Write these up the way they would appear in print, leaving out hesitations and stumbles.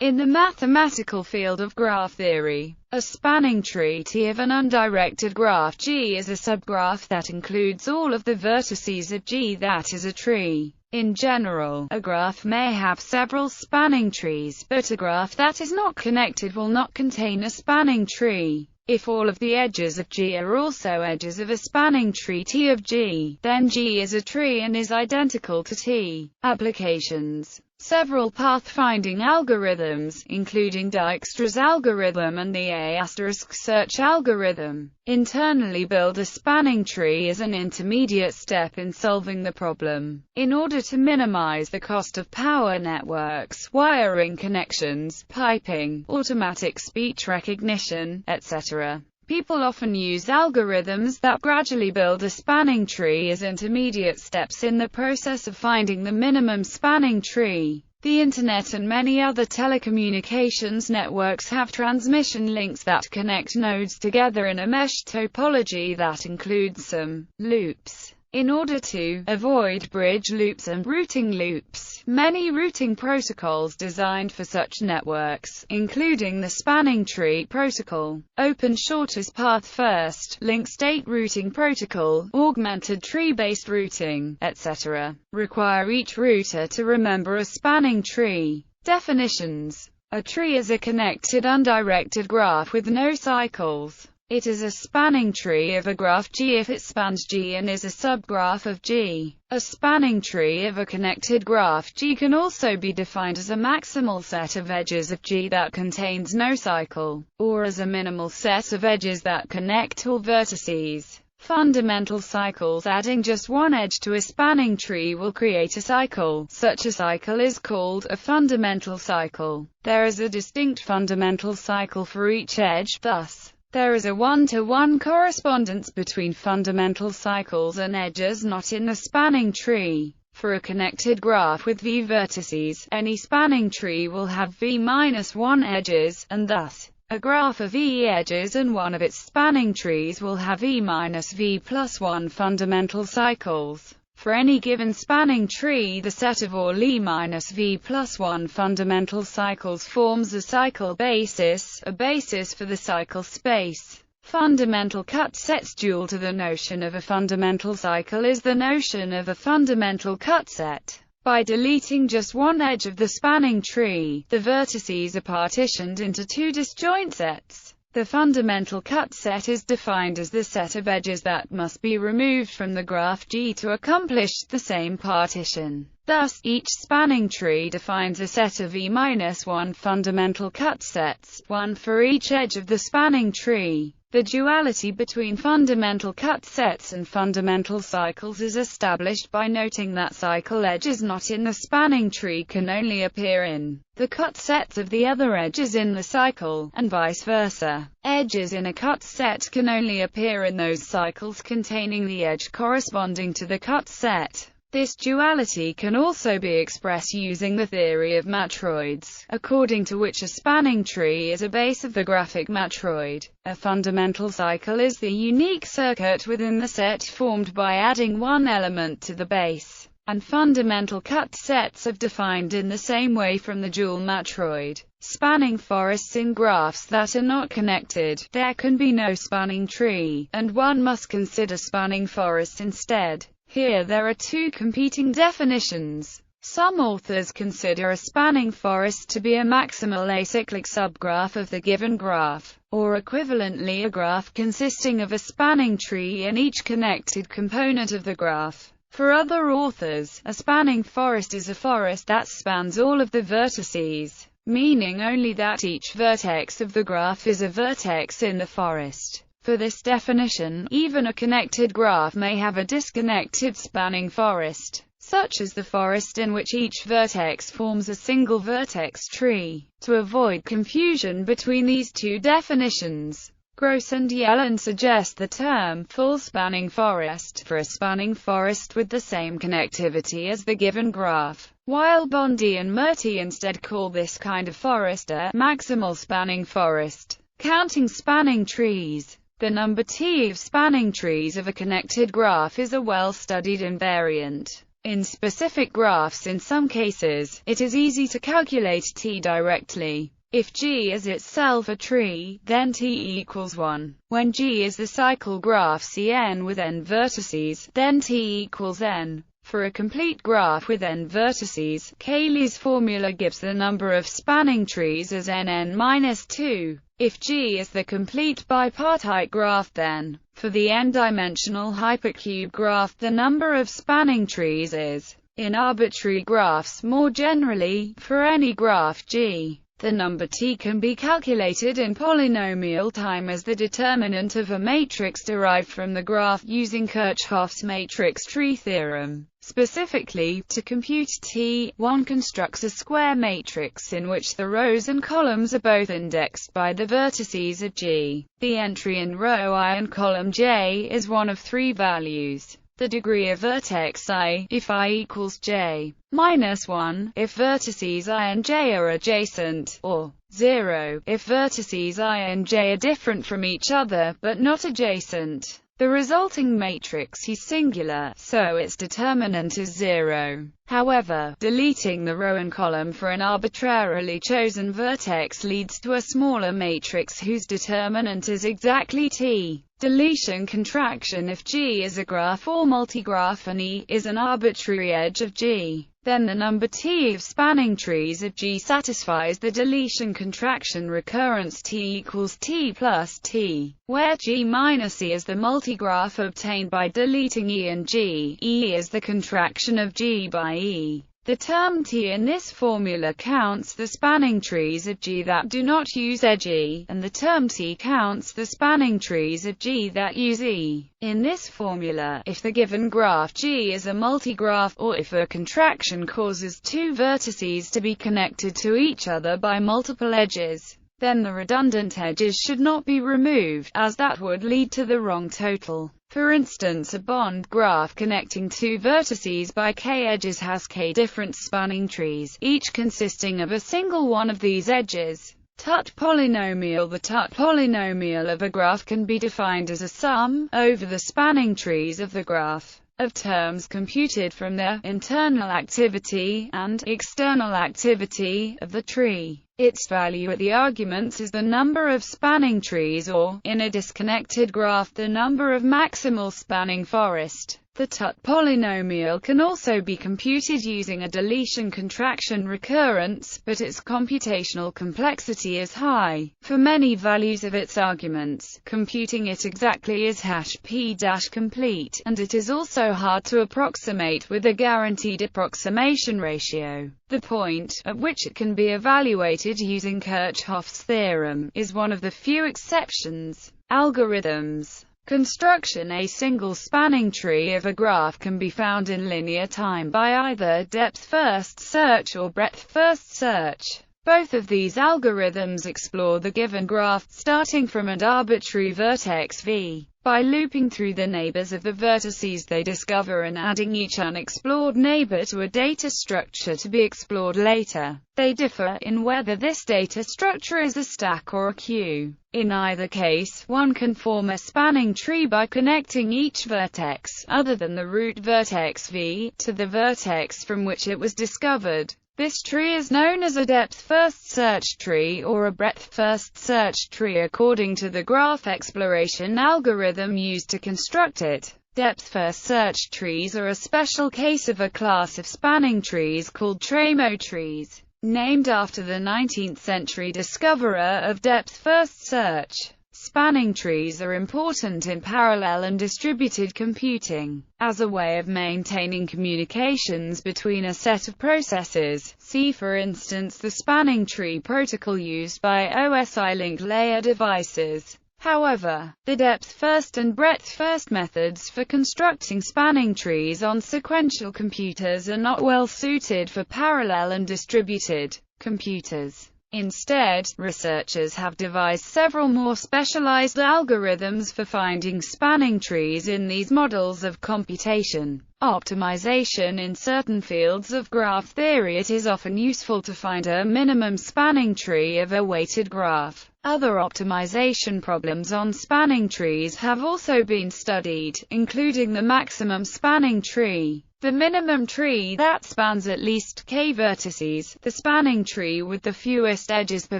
In the mathematical field of graph theory, a spanning tree T of an undirected graph G is a subgraph that includes all of the vertices of G. That is a tree. In general, a graph may have several spanning trees, but a graph that is not connected will not contain a spanning tree. If all of the edges of G are also edges of a spanning tree T of G, then G is a tree and is identical to T. Applications. Several path-finding algorithms, including Dijkstra's algorithm and the A** search algorithm, internally build a spanning tree as an intermediate step in solving the problem. In order to minimize the cost of power networks, wiring connections, piping, automatic speech recognition, etc., people often use algorithms that gradually build a spanning tree as intermediate steps in the process of finding the minimum spanning tree. The Internet and many other telecommunications networks have transmission links that connect nodes together in a mesh topology that includes some loops. In order to avoid bridge loops and routing loops, many routing protocols designed for such networks, including the spanning tree protocol, open shortest path first, link state routing protocol, augmented tree-based routing, etc., require each router to remember a spanning tree. Definitions. A tree is a connected undirected graph with no cycles. It is a spanning tree of a graph G if it spans G and is a subgraph of G. A spanning tree of a connected graph G can also be defined as a maximal set of edges of G that contains no cycle, or as a minimal set of edges that connect all vertices. Fundamental cycles. Adding just one edge to a spanning tree will create a cycle. Such a cycle is called a fundamental cycle. There is a distinct fundamental cycle for each edge, thus, there is a one-to-one correspondence between fundamental cycles and edges not in the spanning tree. For a connected graph with V vertices, any spanning tree will have V-1 edges, and thus, a graph of E edges and one of its spanning trees will have E-V+1 fundamental cycles. For any given spanning tree, the set of all E-V+1 fundamental cycles forms a cycle basis, a basis for the cycle space. Fundamental cutsets. Dual to the notion of a fundamental cycle is the notion of a fundamental cutset. By deleting just one edge of the spanning tree, the vertices are partitioned into two disjoint sets. The fundamental cutset is defined as the set of edges that must be removed from the graph G to accomplish the same partition. Thus, each spanning tree defines a set of E-1 fundamental cutsets, one for each edge of the spanning tree. The duality between fundamental cutsets and fundamental cycles is established by noting that cycle edges not in the spanning tree can only appear in the cutsets of the other edges in the cycle, and vice versa. Edges in a cutset can only appear in those cycles containing the edge corresponding to the cutset. This duality can also be expressed using the theory of matroids, according to which a spanning tree is a base of the graphic matroid. A fundamental cycle is the unique circuit within the set formed by adding one element to the base, and fundamental cutsets are defined in the same way from the dual matroid. Spanning forests. In graphs that are not connected, there can be no spanning tree, and one must consider spanning forests instead. Here there are two competing definitions. Some authors consider a spanning forest to be a maximal acyclic subgraph of the given graph, or equivalently a graph consisting of a spanning tree and each connected component of the graph. For other authors, a spanning forest is a forest that spans all of the vertices, meaning only that each vertex of the graph is a vertex in the forest. For this definition, even a connected graph may have a disconnected spanning forest, such as the forest in which each vertex forms a single vertex tree. To avoid confusion between these two definitions, Gross and Yellen suggest the term full spanning forest for a spanning forest with the same connectivity as the given graph, while Bondi and Murty instead call this kind of forest a maximal spanning forest. Counting spanning trees. The number T of spanning trees of a connected graph is a well-studied invariant. In specific graphs, in some cases, it is easy to calculate T directly. If G is itself a tree, then T equals 1. When G is the cycle graph Cn with n vertices, then T equals n. For a complete graph with n vertices, Cayley's formula gives the number of spanning trees as nn-2. If G is the complete bipartite graph, then, for the n-dimensional hypercube graph, the number of spanning trees is, in arbitrary graphs more generally, for any graph G. The number T can be calculated in polynomial time as the determinant of a matrix derived from the graph using Kirchhoff's matrix tree theorem. Specifically, to compute T, one constructs a square matrix in which the rows and columns are both indexed by the vertices of G. The entry in row I and column J is one of three values. The degree of vertex I, if I equals j, minus 1, if vertices I and j are adjacent, or 0, if vertices I and j are different from each other, but not adjacent. The resulting matrix is singular, so its determinant is 0. However, deleting the row and column for an arbitrarily chosen vertex leads to a smaller matrix whose determinant is exactly T. Deletion contraction. If G is a graph or multigraph and E is an arbitrary edge of G, then the number T of spanning trees of G satisfies the deletion contraction recurrence T equals T plus T, where G minus E is the multigraph obtained by deleting E and G. E is the contraction of G by E. The term T in this formula counts the spanning trees of G that do not use edge E, and the term T counts the spanning trees of G that use E. In this formula, if the given graph G is a multigraph, or if a contraction causes two vertices to be connected to each other by multiple edges, then the redundant edges should not be removed, as that would lead to the wrong total. For instance, a bond graph connecting two vertices by k edges has k different spanning trees, each consisting of a single one of these edges. Tut polynomial. The Tut polynomial of a graph can be defined as a sum, over the spanning trees of the graph, of terms computed from the internal activity and external activity of the tree. Its value at the arguments is the number of spanning trees, or, in a disconnected graph, the number of maximal spanning forest. The Tut polynomial can also be computed using a deletion contraction recurrence, but its computational complexity is high. For many values of its arguments, computing it exactly is #p-complete, and it is also hard to approximate with a guaranteed approximation ratio. The point at which it can be evaluated using Kirchhoff's theorem is one of the few exceptions. Algorithms. Construction. A single spanning tree of a graph can be found in linear time by either depth-first search or breadth-first search. Both of these algorithms explore the given graph, starting from an arbitrary vertex V. By looping through the neighbors of the vertices they discover and adding each unexplored neighbor to a data structure to be explored later. They differ in whether this data structure is a stack or a queue. In either case, one can form a spanning tree by connecting each vertex, other than the root vertex V, to the vertex from which it was discovered. This tree is known as a depth-first search tree or a breadth-first search tree according to the graph exploration algorithm used to construct it. Depth-first search trees are a special case of a class of spanning trees called Tramo trees, named after the 19th century discoverer of depth-first search. Spanning trees are important in parallel and distributed computing. As a way of maintaining communications between a set of processes, see for instance the spanning tree protocol used by OSI link layer devices. However, the depth-first and breadth-first methods for constructing spanning trees on sequential computers are not well suited for parallel and distributed computers. Instead, researchers have devised several more specialized algorithms for finding spanning trees in these models of computation. Optimization. In certain fields of graph theory, it is often useful to find a minimum spanning tree of a weighted graph. Other optimization problems on spanning trees have also been studied, including the maximum spanning tree. The minimum tree that spans at least k vertices, the spanning tree with the fewest edges per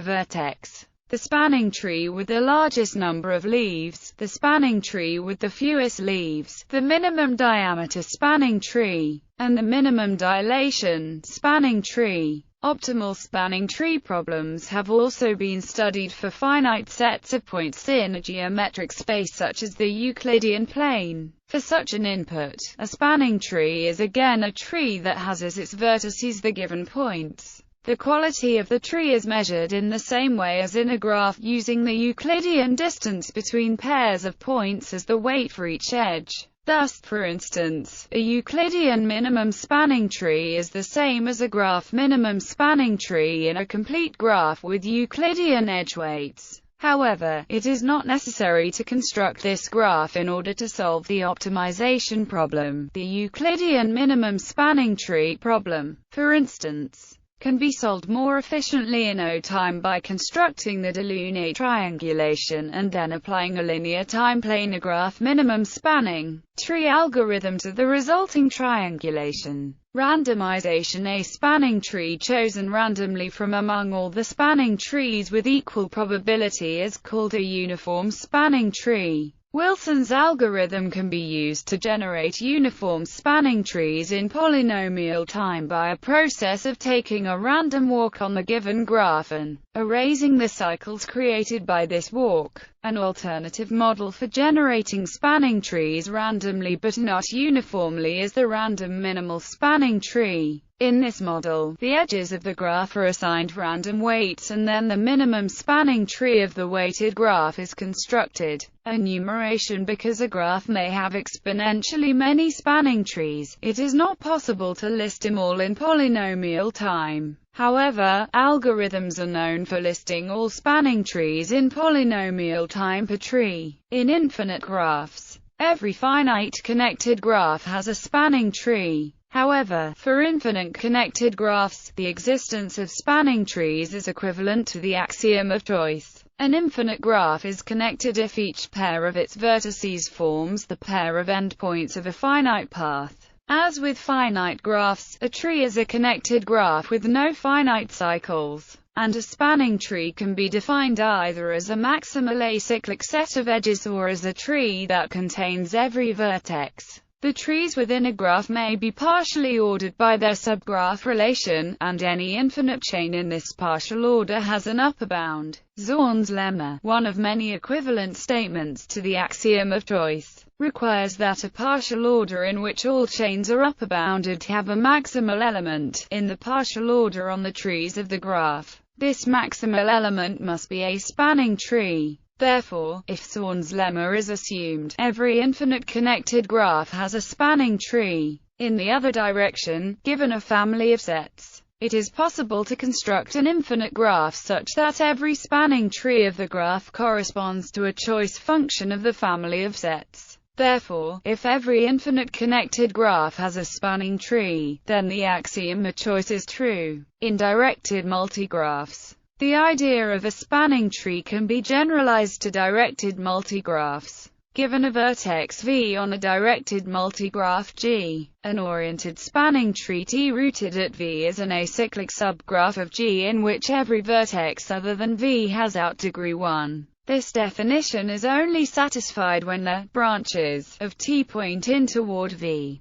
vertex, the spanning tree with the largest number of leaves, the spanning tree with the fewest leaves, the minimum diameter spanning tree, and the minimum dilation spanning tree. Optimal spanning tree problems have also been studied for finite sets of points in a geometric space such as the Euclidean plane. For such an input, a spanning tree is again a tree that has as its vertices the given points. The quality of the tree is measured in the same way as in a graph, using the Euclidean distance between pairs of points as the weight for each edge. Thus, for instance, a Euclidean minimum spanning tree is the same as a graph minimum spanning tree in a complete graph with Euclidean edge weights. However, it is not necessary to construct this graph in order to solve the optimization problem. The Euclidean minimum spanning tree problem, for instance, can be solved more efficiently in O time by constructing the Delaunay triangulation and then applying a linear time planar graph minimum spanning tree algorithm to the resulting triangulation. Randomization: a spanning tree chosen randomly from among all the spanning trees with equal probability is called a uniform spanning tree. Wilson's algorithm can be used to generate uniform spanning trees in polynomial time by a process of taking a random walk on the given graph and erasing the cycles created by this walk. An alternative model for generating spanning trees randomly but not uniformly is the random minimal spanning tree. In this model, the edges of the graph are assigned random weights and then the minimum spanning tree of the weighted graph is constructed. Enumeration: because a graph may have exponentially many spanning trees, it is not possible to list them all in polynomial time. However, algorithms are known for listing all spanning trees in polynomial time per tree. In infinite graphs, every finite connected graph has a spanning tree. However, for infinite connected graphs, the existence of spanning trees is equivalent to the axiom of choice. An infinite graph is connected if each pair of its vertices forms the pair of endpoints of a finite path. As with finite graphs, a tree is a connected graph with no finite cycles, and a spanning tree can be defined either as a maximal acyclic set of edges or as a tree that contains every vertex. The trees within a graph may be partially ordered by their subgraph relation, and any infinite chain in this partial order has an upper bound. Zorn's lemma, one of many equivalent statements to the axiom of choice, requires that a partial order in which all chains are upper bounded have a maximal element in the partial order on the trees of the graph. This maximal element must be a spanning tree. Therefore, if Zorn's lemma is assumed, every infinite connected graph has a spanning tree. In the other direction, given a family of sets, it is possible to construct an infinite graph such that every spanning tree of the graph corresponds to a choice function of the family of sets. Therefore, if every infinite connected graph has a spanning tree, then the axiom of choice is true. In directed multigraphs, the idea of a spanning tree can be generalized to directed multigraphs. Given a vertex V on a directed multigraph G, an oriented spanning tree T rooted at V is an acyclic subgraph of G in which every vertex other than V has out degree 1. This definition is only satisfied when the branches of T point in toward V.